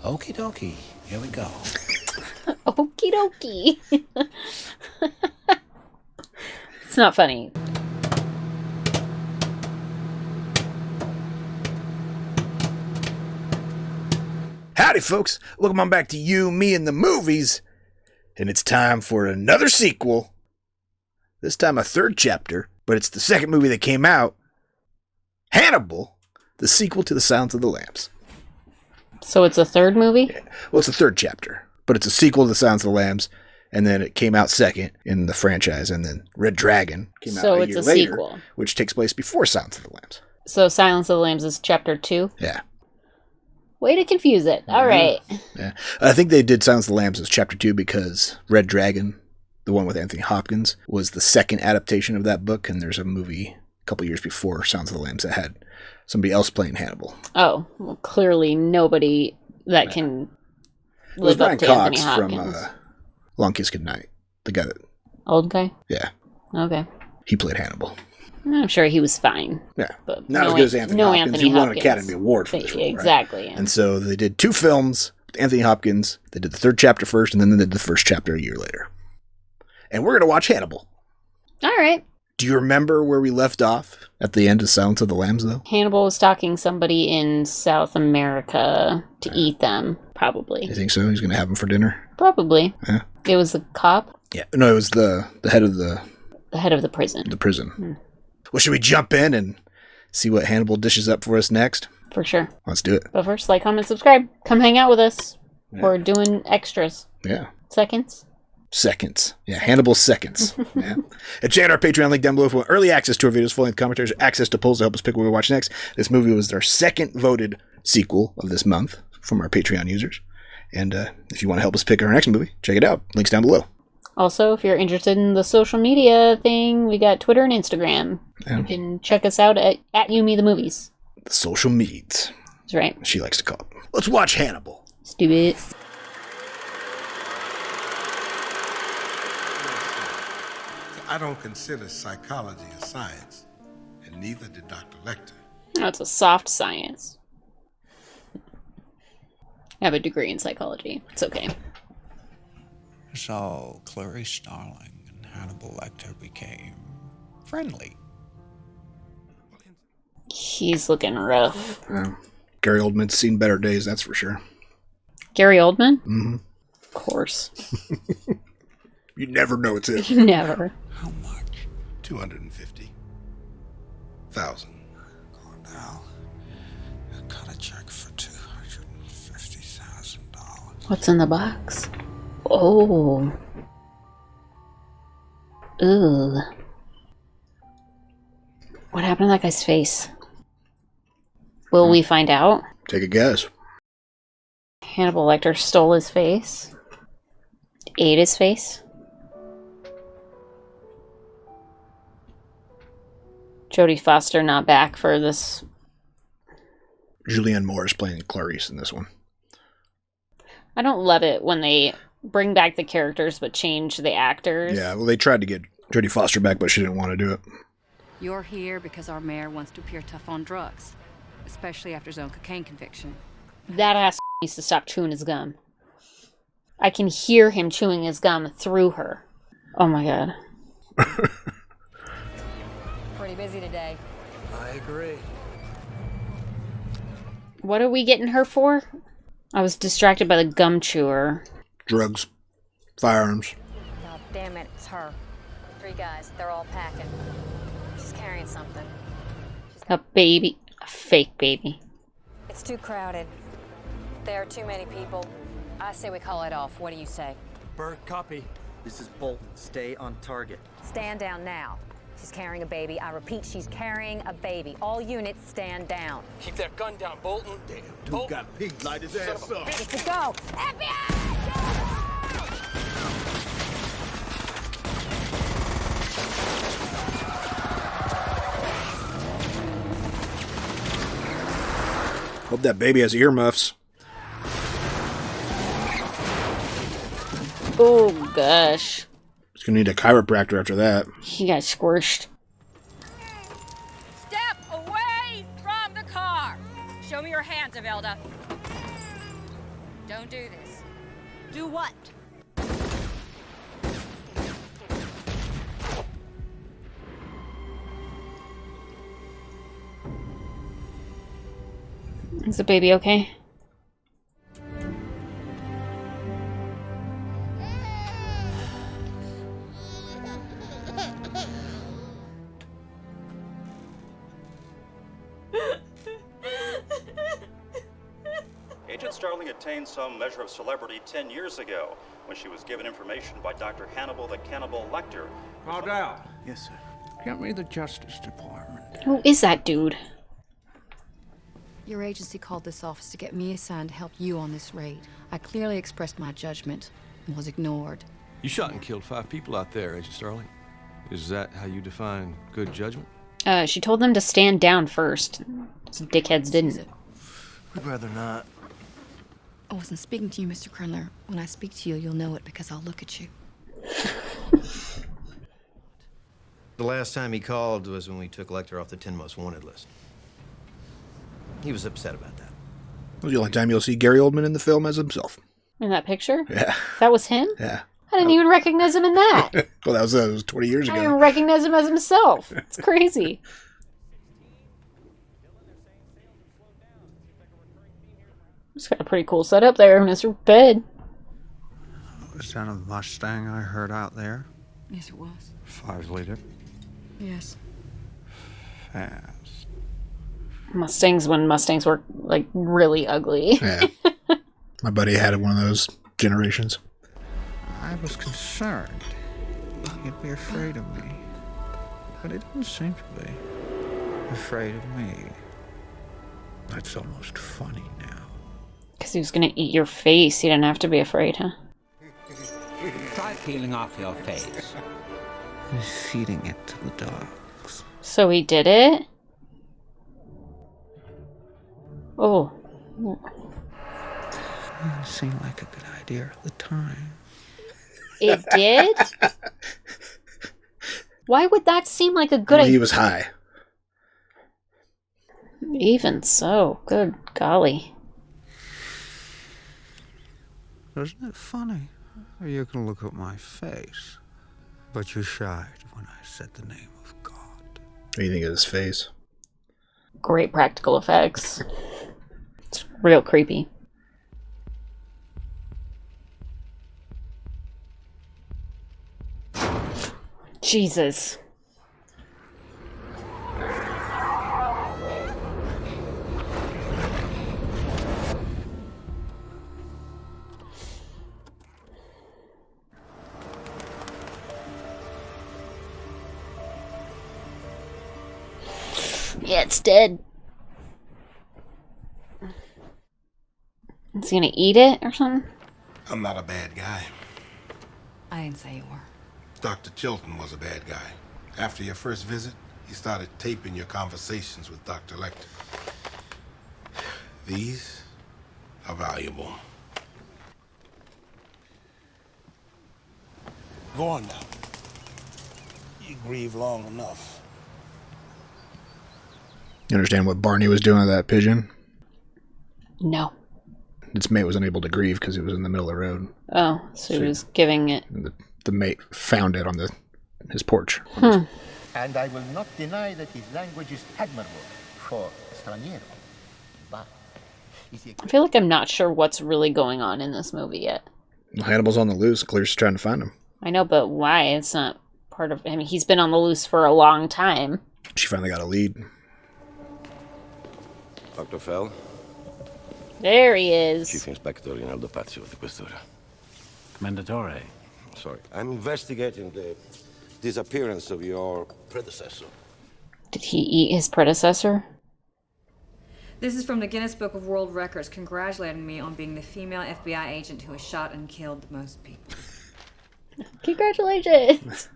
Okie dokie. Here we go. Okie dokie. It's not funny. Howdy, folks. Welcome on back to You, Me, and the Movies. And it's time for another sequel. This time a third chapter, but it's the second movie that came out. Hannibal, the sequel to The Silence of the Lambs. So it's a third movie? Yeah. Well, it's the third chapter, but it's a sequel to The Silence of the Lambs, and then it came out second in the franchise, and then Red Dragon came out a year later, sequel. Which takes place before Silence of the Lambs. So Silence of the Lambs is chapter 2? Yeah. Way to confuse it. All right. Yeah. I think they did Silence of the Lambs as chapter 2 because Red Dragon, the one with Anthony Hopkins, was the second adaptation of that book, and there's a movie a couple years before Silence of the Lambs that had somebody else playing Hannibal. Oh, well, clearly nobody that can live up to Anthony Hopkins. From Long Kiss Goodnight. The guy that... Old guy? Yeah. Okay. He played Hannibal. I'm sure he was fine. Yeah. But not as good as Anthony Hopkins. Anthony He won an Hopkins. Academy Award for this role, exactly. Right? And so they did 2 films with Anthony Hopkins. They did the third chapter first, and then they did the first chapter a year later. And we're going to watch Hannibal. All right. Do you remember where we left off at the end of Silence of the Lambs, though? Hannibal was stalking somebody in South America to eat them, probably. You think so? He's going to have them for dinner? Probably. Yeah. It was the cop? Yeah. No, it was the head of the... The head of the prison. The prison. Well, should we jump in and see what Hannibal dishes up for us next? For sure. Let's do it. But first, like, comment, subscribe. Come hang out with us. Yeah. We're doing extras. Yeah. Seconds. Yeah, Hannibal Seconds. Yeah. And check out our Patreon link down below for early access to our videos, full-length commentaries, access to polls to help us pick what we watch next. This movie was our second voted sequel of this month from our Patreon users. And if you want to help us pick our next movie, check it out. Links down below. Also, if you're interested in the social media thing, we got Twitter and Instagram. Yeah. You can check us out at You, Me, the Movies. The social medias. That's right. She likes to call it. Let's watch Hannibal. Let's do it. I don't consider psychology a science, and neither did Dr. Lecter. No, it's a soft science. I have a degree in psychology. It's okay. So, Clarice Starling and Hannibal Lecter became friendly. He's looking rough. Gary Oldman's seen better days, that's for sure. Gary Oldman? Mm-hmm. Of course. You never know it's it. Never. How much? 250,000. Cornell, I cut a check for $250,000. What's in the box? Oh. Ugh. What happened to that guy's face? Will we find out? Take a guess. Hannibal Lecter stole his face? Ate his face? Jodie Foster not back for this. Julianne Moore is playing Clarice in this one. I don't love it when they bring back the characters but change the actors. Yeah, well, they tried to get Jodie Foster back, but she didn't want to do it. You're here because our mayor wants to appear tough on drugs, especially after his own cocaine conviction. That ass needs to stop chewing his gum. I can hear him chewing his gum through her. Oh my god. Pretty busy today. I agree. What are we getting her for? I was distracted by the gum chewer. Drugs. Firearms. God damn it, it's her. 3 guys, they're all packing. She's carrying something. A baby. A fake baby. It's too crowded. There are too many people. I say we call it off. What do you say? Bird, copy. This is Bolton. Stay on target. Stand down now. She's carrying a baby. I repeat, she's carrying a baby. All units stand down. Keep that gun down, Bolton. Damn, Dude got pink. Light his ass up. Ready to go. FBI! Hope that baby has earmuffs. Oh gosh. He's gonna need a chiropractor after that. He got squished. Step away from the car. Show me your hands, Evelda. Don't do this. Do what? Is the baby okay? Agent Starling attained some measure of celebrity 10 years ago when she was given information by Doctor Hannibal the Cannibal Lecter. Called out. Yes, sir. Get me the Justice Department. Who is that dude? Your agency called this office to get me assigned to help you on this raid. I clearly expressed my judgment and was ignored. You shot and killed 5 people out there, Agent Starling. Is that how you define good judgment? She told them to stand down first. Some dickheads didn't. We'd rather not. I wasn't speaking to you, Mr. Krendler. When I speak to you, you'll know it because I'll look at you. The last time he called was when we took Lecter off the 10 most wanted list. He was upset about that. That was the only time you'll see Gary Oldman in the film as himself. In that picture? Yeah. That was him? Yeah. I didn't even recognize him in that. Well, that was 20 years I ago. didn't even recognize him as himself. It's crazy. He's got a pretty cool setup there, Mr. Bed. Was that a Mustang I heard out there? Yes, it was. 5-liter. Yes. Fast. Mustangs when Mustangs were, like, really ugly. Yeah. My buddy had one of those generations. I was concerned you'd be afraid of me. But it didn't seem to be afraid of me. That's almost funny now. Because he was going to eat your face. You didn't have to be afraid, huh? Try peeling off your face. And feeding it to the dogs. So he did it? Oh. It didn't seem like a good idea at the time. It did? Why would that seem like a good idea? He was high. Even so. Good golly. Isn't it funny? You can look at my face, but you shied when I said the name of God. What do you think of his face? Great practical effects. It's real creepy. Jesus. Yeah, it's dead. Is he gonna eat it or something? I'm not a bad guy. I didn't say you were. Dr. Chilton was a bad guy. After your first visit, he started taping your conversations with Dr. Lecter. These are valuable. Go on now. You grieve long enough. You understand what Barney was doing to that pigeon? No. Its mate was unable to grieve because it was in the middle of the road. Oh, so he was giving it. And the mate found it on his porch. Hmm. And I will not deny that his language is admirable for extranjero. But I feel like I'm not sure what's really going on in this movie yet. Well, Hannibal's on the loose. Claire's trying to find him. I know, but why? It's not part of... I mean, he's been on the loose for a long time. She finally got a lead. Dr. Fell? There he is. Chief Inspector Rinaldo Pazio di Questura. Commendatore. Sorry. I'm investigating the disappearance of your predecessor. Did he eat his predecessor? This is from the Guinness Book of World Records congratulating me on being the female FBI agent who has shot and killed the most people. Congratulations!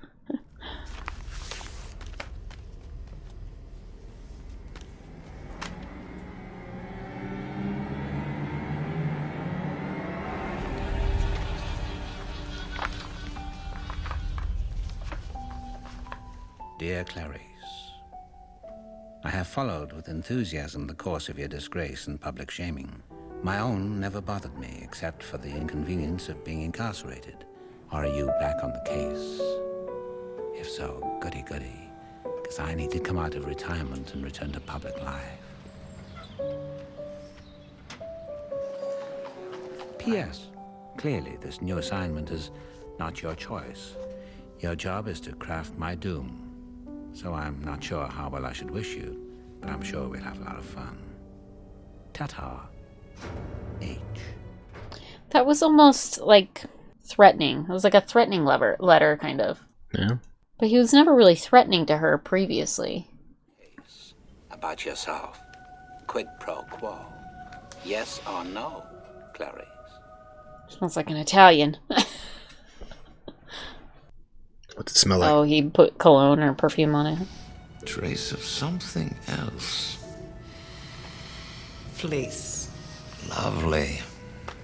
Dear Clarice, I have followed with enthusiasm the course of your disgrace and public shaming. My own never bothered me, except for the inconvenience of being incarcerated. Are you back on the case? If so, goody-goody, because I need to come out of retirement and return to public life. P.S. Clearly, this new assignment is not your choice. Your job is to craft my doom. So I'm not sure how well I should wish you, but I'm sure we'll have a lot of fun. Ta-ta. H. That was almost like threatening. It was like a threatening letter, kind of. Yeah. But he was never really threatening to her previously. About yourself. Quid pro quo. Yes or no, Clarice? Smells like an Italian. What's it smell like? Oh, he put cologne or perfume on it. Trace of something else. Fleece. Lovely.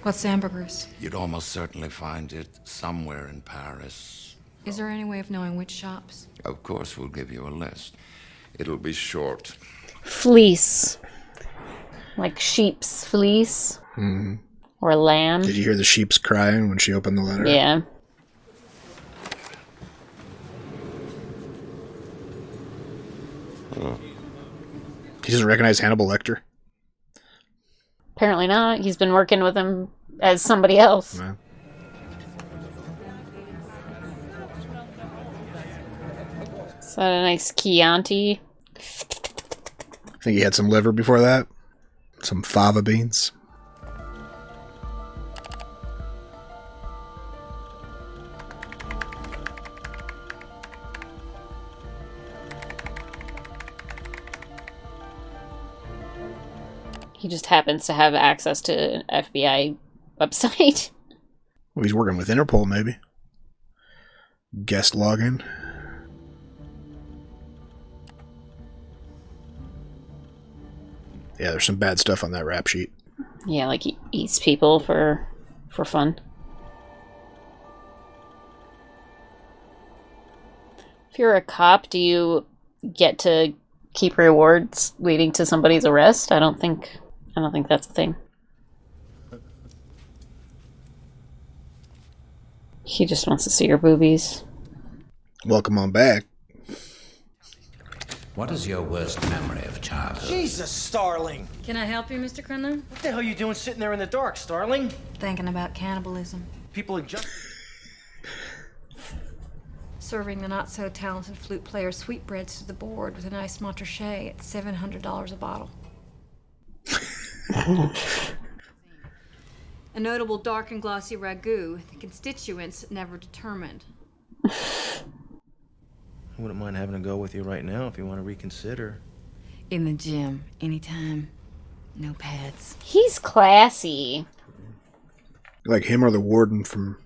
What's ambergris? You'd almost certainly find it somewhere in Paris. Is there any way of knowing which shops? Of course, we'll give you a list. It'll be short. Fleece. Like sheep's fleece. Mm-hmm. Or lamb. Did you hear the sheep's crying when she opened the letter? Yeah. He doesn't recognize Hannibal Lecter? Apparently not. He's been working with him as somebody else. Yeah. Is that a nice Chianti? I think he had some liver before that. Some fava beans. He just happens to have access to an FBI website. Well, he's working with Interpol, maybe. Guest login. Yeah, there's some bad stuff on that rap sheet. Yeah, like he eats people for fun. If you're a cop, do you get to keep rewards leading to somebody's arrest? I don't think that's a thing. He just wants to see your boobies. Welcome on back. What is your worst memory of childhood? Jesus, Starling! Can I help you, Mr. Crenler? What the hell are you doing sitting there in the dark, Starling? Thinking about cannibalism. People in just... Serving the not-so-talented flute player sweetbreads to the board with a nice Montrachet at $700 a bottle. A notable dark and glossy ragu, the constituents never determined. I wouldn't mind having a go with you right now if you want to reconsider. In the gym, anytime. No pads. He's classy. Like him or the warden from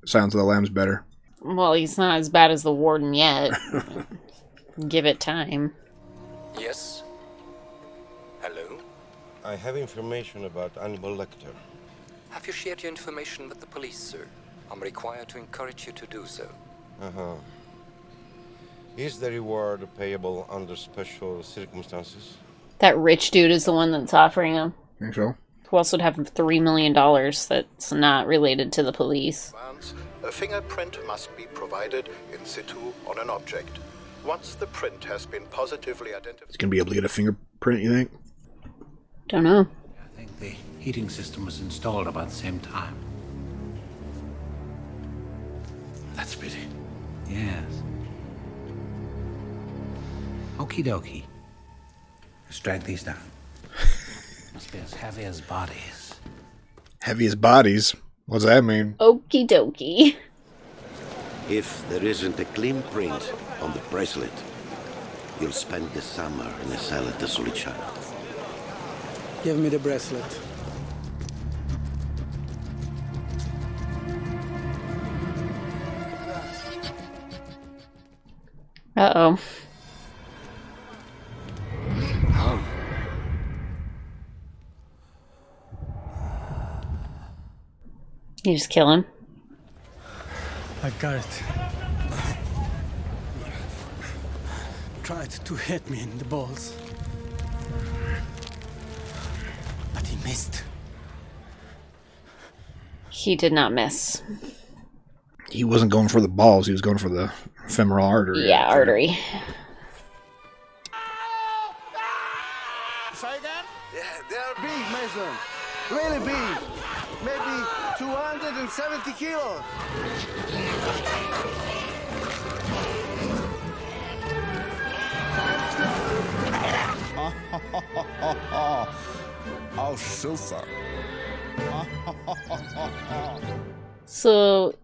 Silence of the Lambs better. Well, he's not as bad as the warden yet. Give it time. Yes? Hello? I have information about Hannibal Lecter. Have you shared your information with the police, sir? I'm required to encourage you to do so. Uh-huh. Is the reward payable under special circumstances? That rich dude is the one that's offering him. Think so? Who also would have $3 million that's not related to the police. A fingerprint must be provided in situ on an object. Once the print has been positively identified... He's going to be able to get a fingerprint, you think? Don't know. I think the heating system was installed about the same time. That's pretty. Yes. Okie dokie. Let's drag these down. Must be as heavy as bodies. Heavy as bodies? What's that mean? Okie dokie. If there isn't a clean print on the bracelet, you'll spend the summer in a cell at the Supchucks. Give me the bracelet. Uh-oh. You just kill him? I got it. Tried to hit me in the balls. But he missed. He did not miss. He wasn't going for the balls. He was going for the femoral artery. Yeah, artery. Say again? Yeah, they're big, Mason. Really big. Maybe 270 kilos. Oh, super. So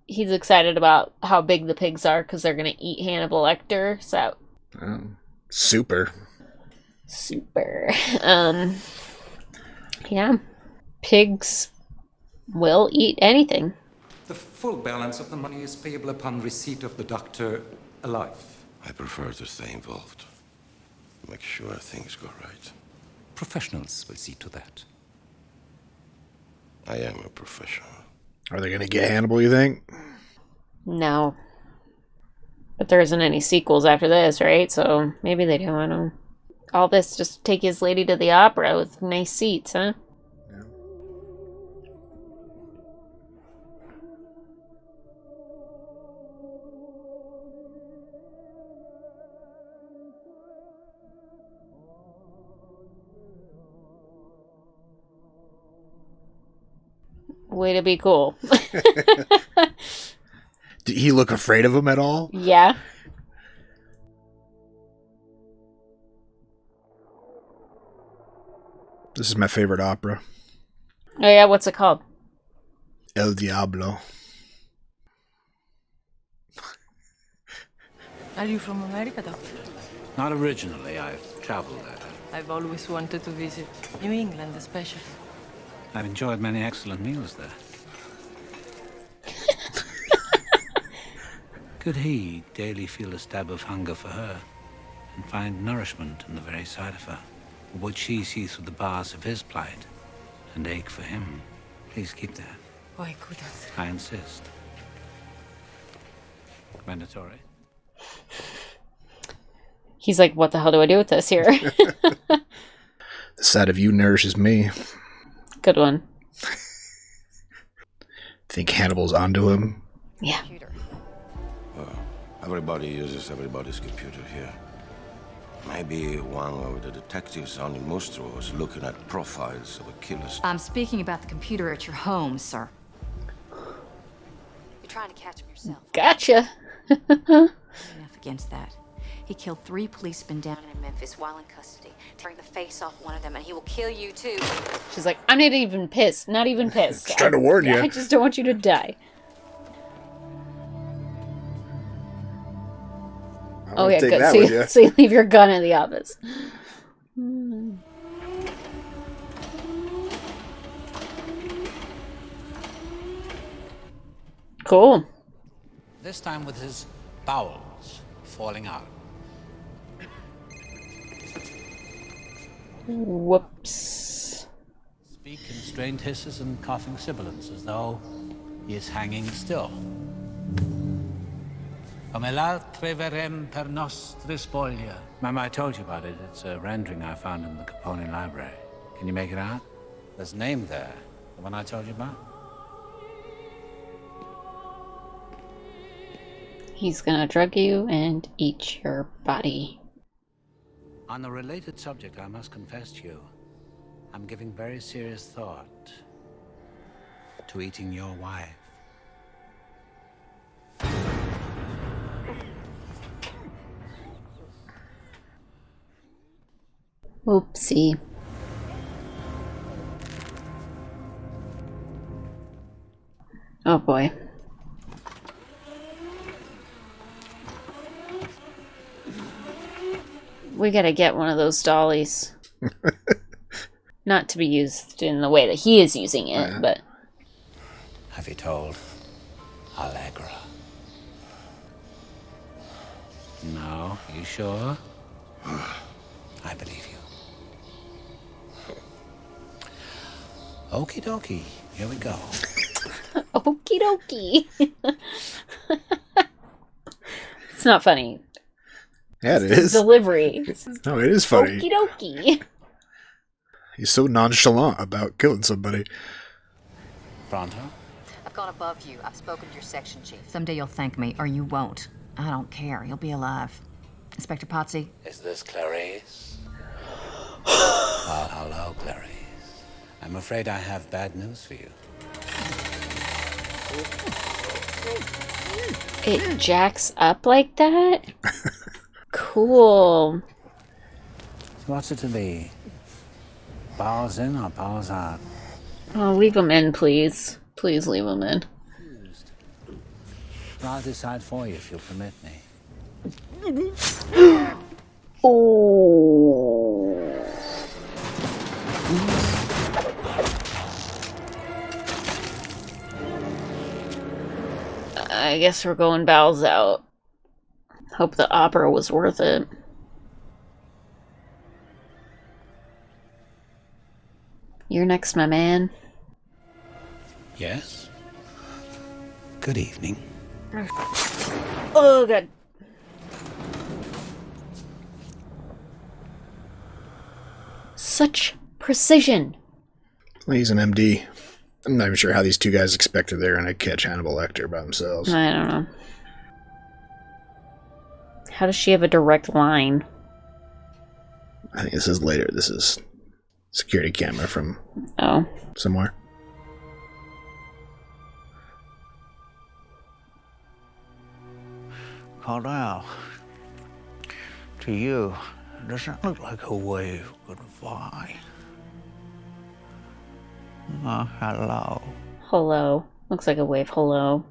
he's excited about how big the pigs are because they're going to eat Hannibal Lecter. So Super. Yeah. Pigs will eat anything. The full balance of the money is payable upon receipt of the doctor alive. I prefer to stay involved. Make sure things go right. Professionals will see to that. I am a professional. Are they going to get Hannibal, you think? No. But there isn't any sequels after this, right? So maybe they do. I don't know. All this just to take his lady to the opera with nice seats, huh? Yeah. Way to be cool. Did he look afraid of him at all? Yeah. This is my favorite opera. Oh yeah, what's it called? El Diablo. Are you from America, Doctor? Not originally. I've traveled there. I've always wanted to visit New England, especially. I've enjoyed many excellent meals there. Could he daily feel a stab of hunger for her and find nourishment in the very sight of her? Or would she see through the bars of his plight and ache for him? Please keep that. Oh, I couldn't. I insist. Mandatory. He's like, what the hell do I do with this here? The sight of you nourishes me. Good one. Think Hannibal's onto him? Yeah. Everybody uses everybody's computer here. Maybe one of the detectives on the Mustro was looking at profiles of a killer's. I'm speaking about the computer at your home, sir. You're trying to catch him yourself. Gotcha. Enough against that. He killed 3 policemen down in Memphis while in custody, tearing the face off one of them, and he will kill you too. She's like, I'm not even pissed. Not even pissed. Just trying to warn you. I just don't want you to die. Oh yeah, good. So you leave your gun in the office. Cool. This time with his bowels falling out. Whoops. Speak in strained hisses and coughing sibilants as though he is hanging still. Come l'altre verem per nostre spoglia. Mama, I told you about it. It's a rendering I found in the Capone library. Can you make it out? There's a name there. The one I told you about? He's gonna drug you and eat your body. On a related subject, I must confess to you, I'm giving very serious thought to eating your wife. Oopsie. Oh boy. We gotta get one of those dollies. Not to be used in the way that he is using it, but... Have you told Allegra? No, you sure? I believe you. Okie dokie, here we go. Okie dokie. It's not funny. Yeah, it is. Delivery. No, it is funny. Okie dokie. He's so nonchalant about killing somebody. Pronto? gone above you. I've spoken to your section chief. Someday you'll thank me, or you won't. I don't care. You'll be alive. Inspector Potsy? Is this Clarice? Well, hello, Clarice. I'm afraid I have bad news for you. It jacks up like that? Cool. What's it to be? Balls in or balls out? Oh, leave him in, please. Please leave him in. I'll decide for you if you'll permit me. Oh. I guess we're going bowels out. Hope the opera was worth it. You're next, my man. Yes? Good evening. Oh, God. Such precision. He's an MD. I'm not even sure how these two guys expected they're going to catch Hannibal Lecter by themselves. I don't know. How does she have a direct line? I think this is later. This is security camera from somewhere. Cordell, to you, does that look like a wave goodbye? Hello. Hello. Looks like a wave hello.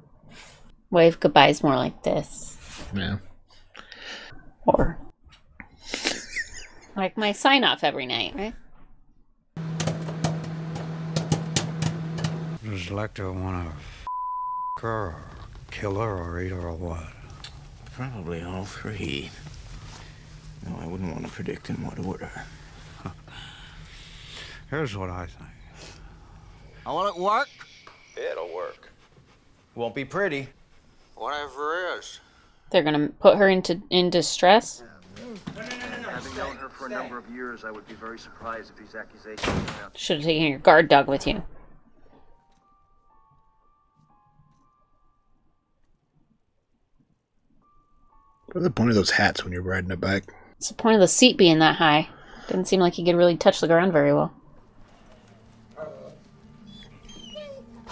Wave goodbye's more like this. Yeah. Or like my sign off every night, right? Does Lecter want to her or kill her or eat her or what? Probably all three. No, I wouldn't want to predict in what order. Here's what I think. I want it to work. It'll work. Won't be pretty. Whatever is. They're gonna put her in distress. Having known her for a number of years, I would be very surprised if these accusations came out. Should have taken your guard dog with you. What's the point of those hats when you're riding a bike? What's the point of the seat being that high? Didn't seem like he could really touch the ground very well.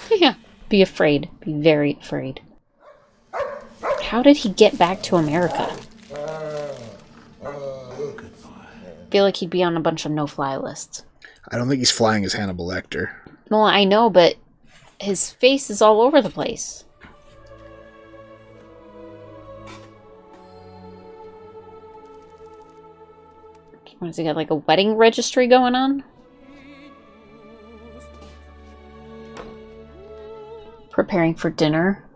Yeah. Be afraid. Be very afraid. How did he get back to America? I feel like he'd be on a bunch of no-fly lists. I don't think he's flying as Hannibal Lecter. Well, I know, but his face is all over the place. What, has he got like a wedding registry going on? Preparing for dinner.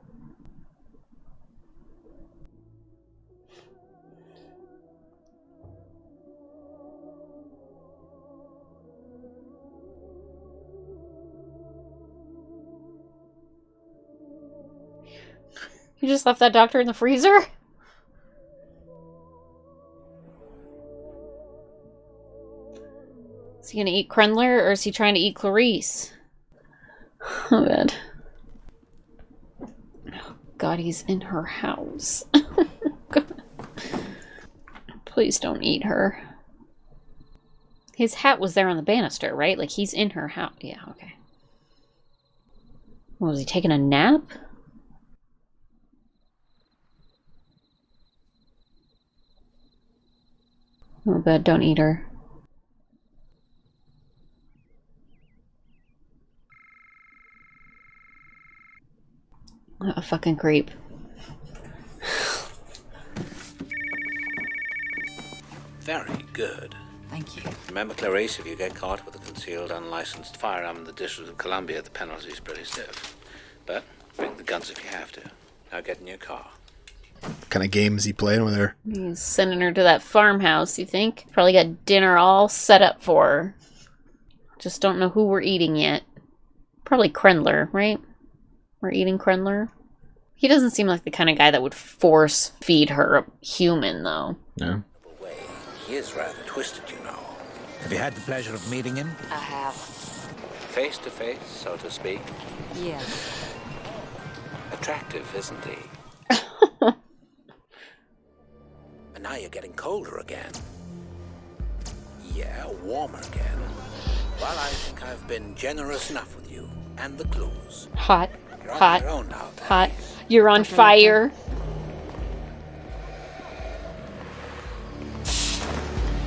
You just left that doctor in the freezer? Is he gonna eat Krendler or is he trying to eat Clarice? Oh, God. Oh, God, he's in her house. God. Please don't eat her. His hat was there on the banister, right? Like, he's in her house. Yeah, okay. What, was he taking a nap? Oh, God, don't eat her. What a fucking creep. Very good. Thank you. Remember, Clarice, if you get caught with a concealed, unlicensed firearm in the District of Columbia, the penalty's pretty stiff. But bring the guns if you have to. Now get in your car. What kind of game is he playing with her? He's sending her to that farmhouse, you think? Probably got dinner all set up for her. Just don't know who we're eating yet. Probably Krendler, right? We're eating Krendler. He doesn't seem like the kind of guy that would force feed her a human, though. No. He is rather twisted, you know. Have you had the pleasure of meeting him? I have. Face to face, so to speak. Yes. attractive, isn't he? And now you're getting colder again. Yeah, warmer again. Well, I think I've been generous enough with you and the clues. Hot. You're on Hot. your own now, Hot. You're on fire.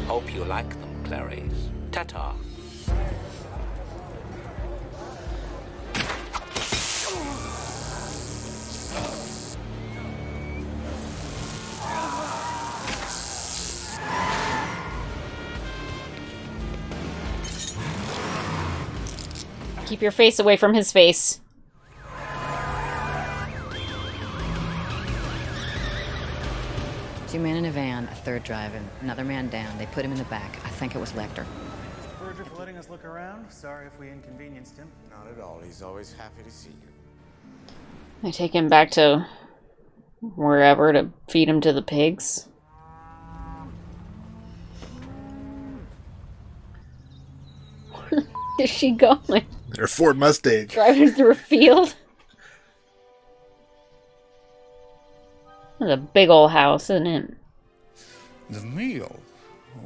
Hope you like them, Clarice. Ta-ta. Keep your face away from his face. Two men in a van, a third driving, another man down. They put him in the back. I think it was Lecter. Verger for letting us look around. Sorry if we inconvenienced him. Not at all. He's always happy to see you. I take him back to wherever to feed him to the pigs. Where is she going? Her Ford Mustang. Driving through a field? That's a big old house, isn't it? The meal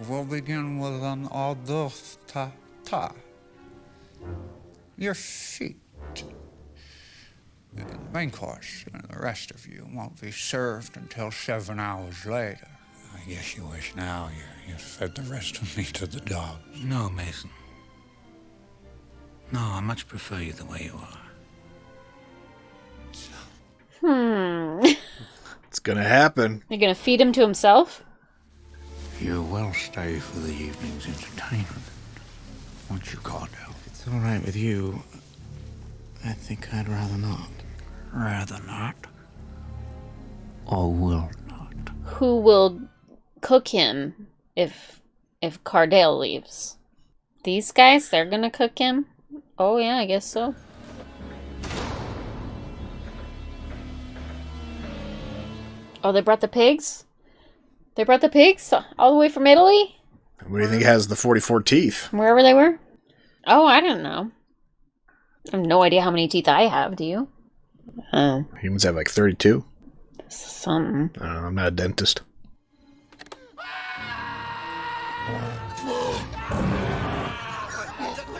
will begin with an hors d'oeuvre. Your feet. The main course and the rest of you won't be served until 7 hours later. I guess you wish now you fed the rest of me to the dogs. No, Mason. No, I much prefer you the way you are. It's gonna happen. You're gonna feed him to himself? You will stay for the evening's entertainment, won't you, Cardell? It's all right with you. I think I'd rather not. Rather not? Or will not? Who will cook him if Cardale leaves? These guys? They're gonna cook him? Oh yeah, I guess so. Oh, they brought the pigs? They brought the pigs all the way from Italy? What do you think has the 44 teeth? Wherever they were? Oh, I don't know. I have no idea how many teeth I have, do you? Oh. Humans have like 32. Something. I don't know, I'm not a dentist.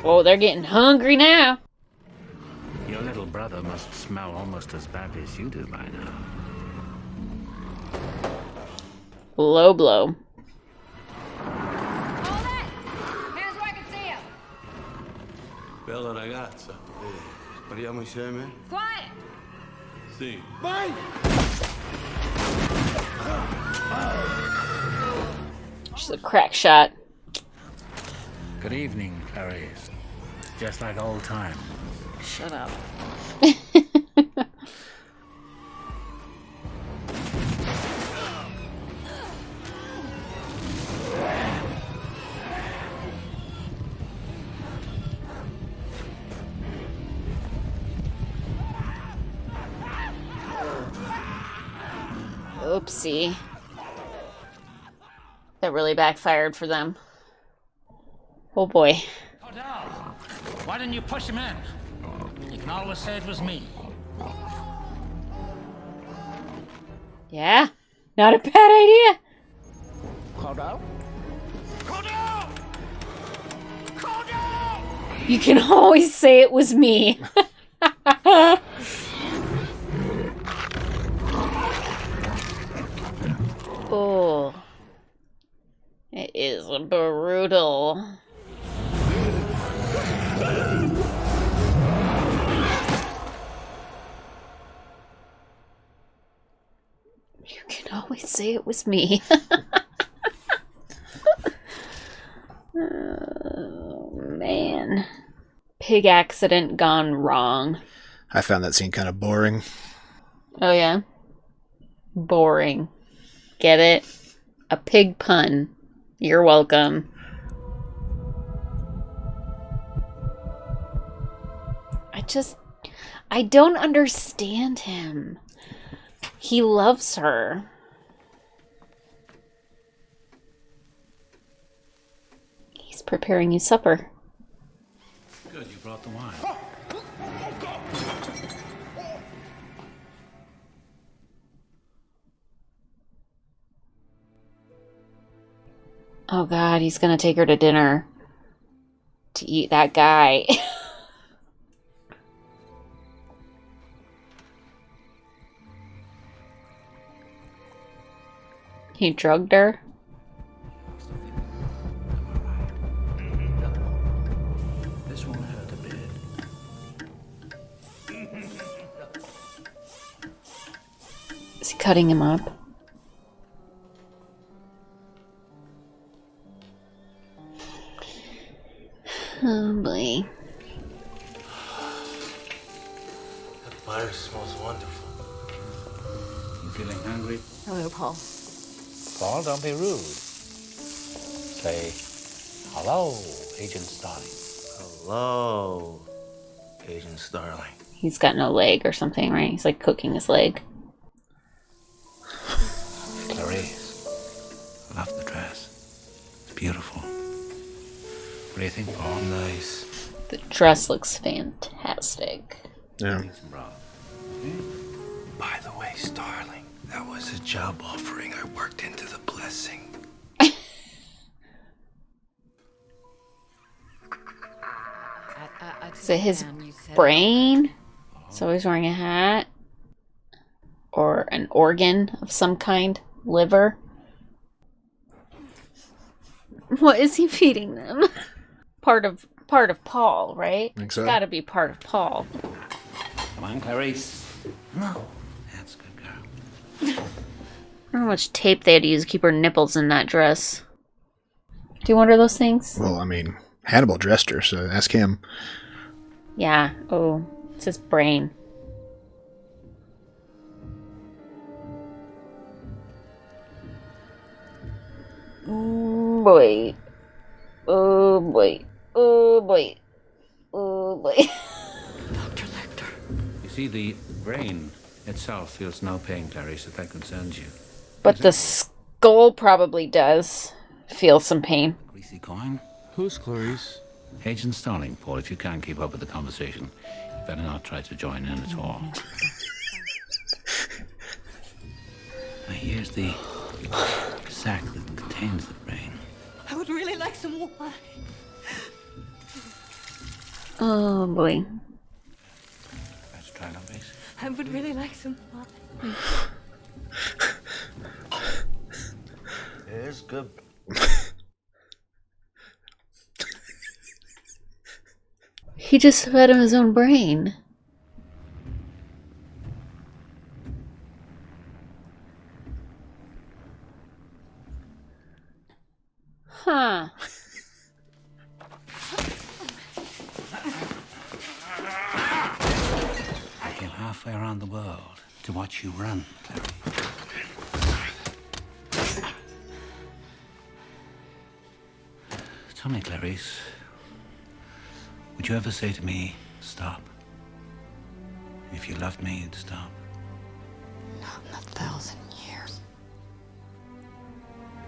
Oh, they're getting hungry now. Your little brother must smell almost as badly as you do by now. Low blow. Hands where I can see him. Bello ragazza. Spariamo insieme? Quiet. Sì. Vai. She's a crack shot. Good evening, Clarice. Just like old times. Shut up. Oopsie. That really backfired for them. Oh boy. Why didn't you push him in? You can always say it was me. Yeah? Not a bad idea. Cordell? You can always say it was me. Oh. It is brutal. You can always say it was me. Oh, man. Pig accident gone wrong. I found that scene kind of boring. Oh, yeah? Boring. Get it? A pig pun. You're welcome. I don't understand him. He loves her. He's preparing you supper. Good, you brought the wine. Oh god, he's gonna take her to dinner. To eat that guy. He drugged her? This won't hurt a bit. Is he cutting him up? Oh boy. That fire smells wonderful. You feeling hungry? Hello, Paul. Paul, don't be rude. Say, hello, Agent Starling. Hello, Agent Starling. He's got no leg or something, right? He's like cooking his leg. Clarice, I love the dress. It's beautiful. What do you think, Paul? Nice. The dress looks fantastic. Yeah. Some broth. By the way, Starling, that was a job offering I worked into the blessing. Is it his brain? So he's wearing a hat? Or an organ of some kind? Liver? What is he feeding them? Part of Paul, right? Think so. It's gotta be part of Paul. Come on, Clarice. No. That's a good girl. I don't know how much tape they had to use to keep her nipples in that dress. Do you wonder those things? Well, I mean, Hannibal dressed her, so ask him. Yeah. Oh, it's his brain. Oh boy. Oh boy. Oh boy. Oh boy. Dr. Lecter. You see, the brain itself feels no pain, Clarice, if that concerns you. But the skull probably does feel some pain. Greasy coin? Who's Clarice? Agent Starling, Paul, if you can't keep up with the conversation, you better not try to join in at all. Now, here's the sack that contains the brain. I would really like some wine. Oh boy. Let's try it on base. I would really like some wine. It's good. He just fed him his own brain. Huh. I came halfway around the world to watch you run, Clarice. Tell me, Clarice, would you ever say to me, stop? If you loved me, you'd stop. Not in 1,000 years.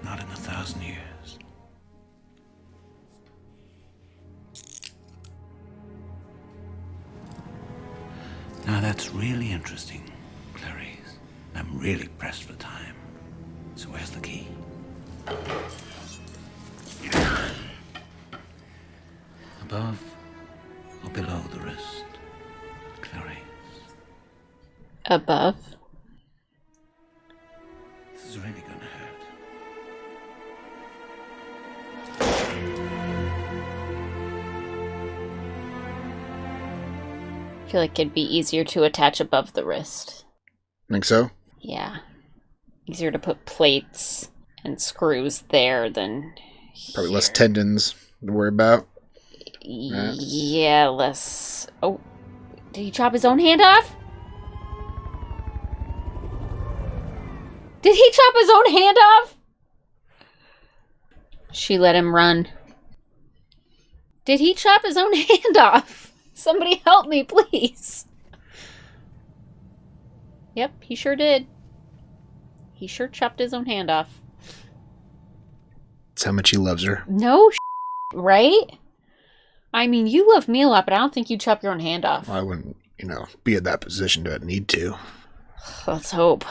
Not in 1,000 years. Now that's really interesting, Clarice. I'm really pressed for time. So where's the key? Above or below the wrist, Clarice? Above? This is really gonna hurt. I feel like it'd be easier to attach above the wrist. Think so? Yeah. Easier to put plates and screws there than Probably less tendons to worry about. Yeah, less. Oh, did he chop his own hand off? Did he chop his own hand off? She let him run. Did he chop his own hand off? Somebody help me, please. Yep, he sure did. He sure chopped his own hand off. That's how much he loves her. No, right? I mean, you love me a lot, but I don't think you'd chop your own hand off. Well, I wouldn't, be in that position to need to. Let's hope.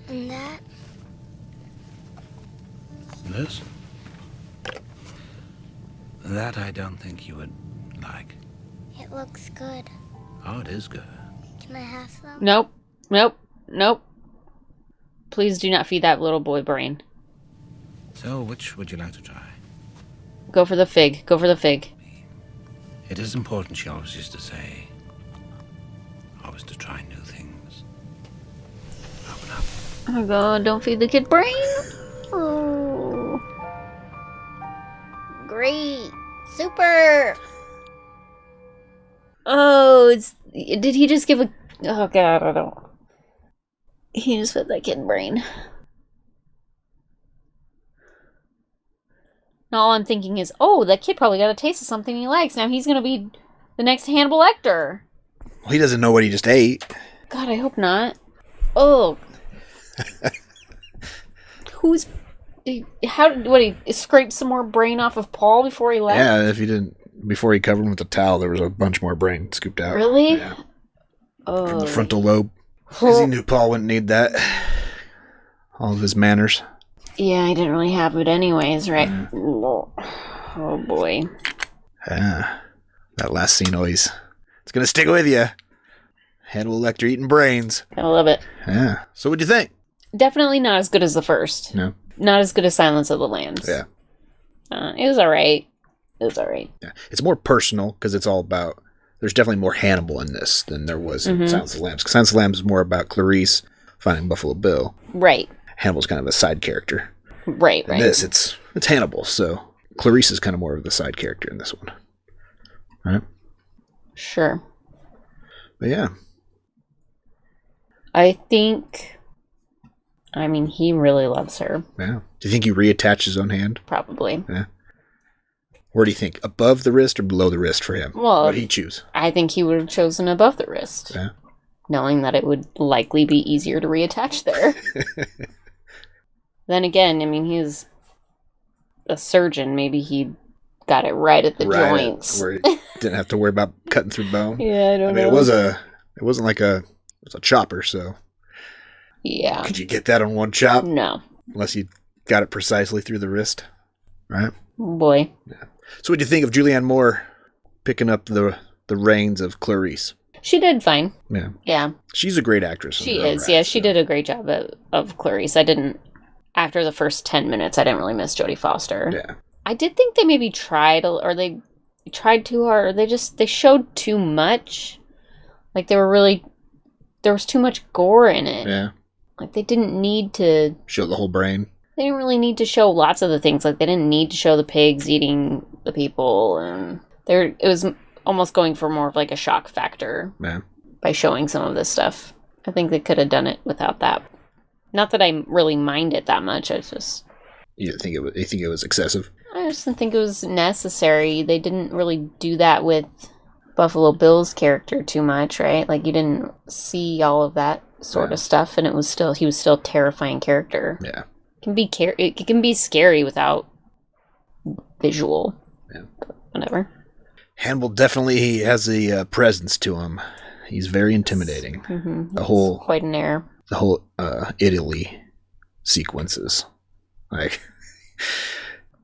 And that? This? That I don't think you would like. It looks good. Oh, it is good. Can I have some? Nope. Nope. Nope. Please do not feed that little boy brain. So, which would you like to try? Go for the fig. Go for the fig. It is important, she always used to say, always to try new things. Open up. Oh my god, don't feed the kid brain. Oh. Great. Super. Oh, did he just give a... Oh god, I don't... He just fed that kid brain. Now all I'm thinking is, oh, that kid probably got a taste of something he likes. Now he's gonna be the next Hannibal Lecter. Well, he doesn't know what he just ate. God, I hope not. Oh. Who's... What, he scraped some more brain off of Paul before he left? Yeah, if he didn't... Before he covered him with a towel, there was a bunch more brain scooped out. Really? Yeah. Oh. From the frontal lobe. Because he knew Paul wouldn't need that. All of his manners. Yeah, he didn't really have it anyways, right? Yeah. Oh boy. Yeah. That last scene always... It's going to stick with you. Hannibal Lecter eating brains. I love it. Yeah. So what'd you think? Definitely not as good as the first. No. Not as good as Silence of the Lambs. Yeah. It was alright. It was alright. Yeah. It's more personal because it's all about... There's definitely more Hannibal in this than there was in Silence of the Lambs. Because Silence of the Lambs is more about Clarice finding Buffalo Bill. Right. Hannibal's kind of a side character. Right, In this, it's Hannibal, so Clarice is kind of more of the side character in this one. Right? Sure. But yeah. I think... I mean, he really loves her. Yeah. Do you think he reattached his own hand? Probably. Yeah. Where do you think? Above the wrist or below the wrist for him? Well, What did he choose? I think he would have chosen above the wrist. Yeah. Knowing that it would likely be easier to reattach there. Then again, I mean, he's a surgeon. Maybe he got it right at the joints. Where he didn't have to worry about cutting through bone. Yeah, I don't know. It wasn't like it was a chopper, so. Yeah. Could you get that on one chop? No. Unless you got it precisely through the wrist. Right? Oh boy. Yeah. So what do you think of Julianne Moore picking up the reins of Clarice? She did fine. Yeah. Yeah. She's a great actress. She is. Yeah, she did a great job of Clarice. After the first 10 minutes, I didn't really miss Jodie Foster. Yeah. I did think they maybe tried too hard. They showed too much. Like there was too much gore in it. Yeah. Like they didn't need to show the whole brain. They didn't really need to show lots of the things. Like they didn't need to show the pigs eating the people, and it was almost going for more of like a shock factor. Yeah. By showing some of this stuff. I think they could have done it without that. Not that I really mind it that much. You think it was excessive? I just didn't think it was necessary. They didn't really do that with Buffalo Bill's character too much, right? Like you didn't see all of that sort of stuff, and he was still a terrifying character. Yeah. It can be scary without visual. Yeah. But whatever. Hannibal definitely has a presence to him. He's very intimidating. Mm-hmm. Quite an air. The whole Italy sequences, like,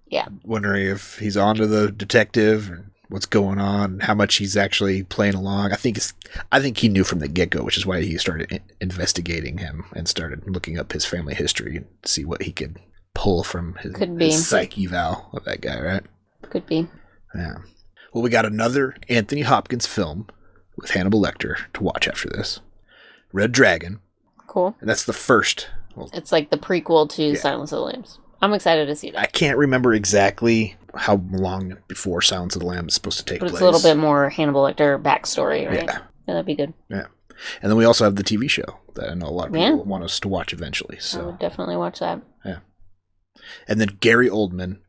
yeah, wondering if he's onto the detective and what's going on, how much he's actually playing along. I think he knew from the get-go, which is why he started investigating him and started looking up his family history and see what he could pull from his psych eval of that guy, right? Could be. Yeah. Well, we got another Anthony Hopkins film with Hannibal Lecter to watch after this. Red Dragon. Cool. And that's the first. Well, it's like the prequel to Silence of the Lambs. I'm excited to see that. I can't remember exactly how long before Silence of the Lambs is supposed to take place. But it's a little bit more Hannibal Lecter backstory, right? Yeah. That'd be good. Yeah. And then we also have the TV show that I know a lot of people want us to watch eventually. So I would definitely watch that. Yeah. And then Gary Oldman.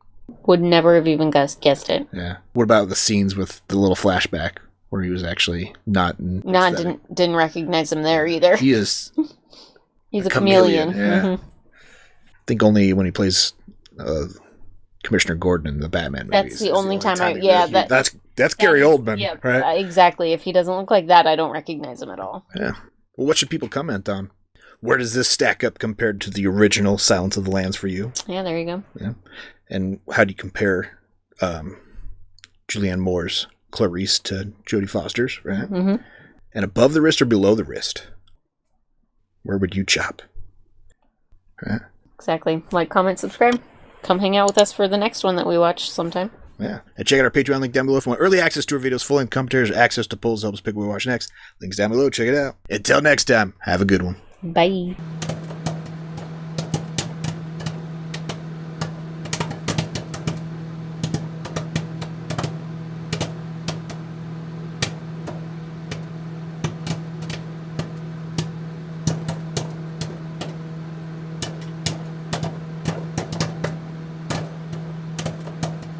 Would never have even guessed it. Yeah. What about the scenes with the little flashback where he was actually didn't recognize him there either. He is. He's a chameleon. Yeah. Mm-hmm. I think only when he plays Commissioner Gordon in the Batman movies. That's the only time that's Gary Oldman, yeah, right? Exactly. If he doesn't look like that, I don't recognize him at all. Yeah. Well, what should people comment on? where does this stack up compared to the original Silence of the Lambs for you? Yeah, there you go. Yeah. And how do you compare Julianne Moore's Clarice to Jodie Foster's, right? Mm-hmm. And above the wrist or below the wrist? Where would you chop? Right? Exactly. Like, comment, subscribe. Come hang out with us for the next one that we watch sometime. Yeah. And check out our Patreon link down below if you want early access to our videos, full-length commentaries, access to polls to help us pick what we watch next. Links down below. Check it out. Until next time, have a good one. Bye.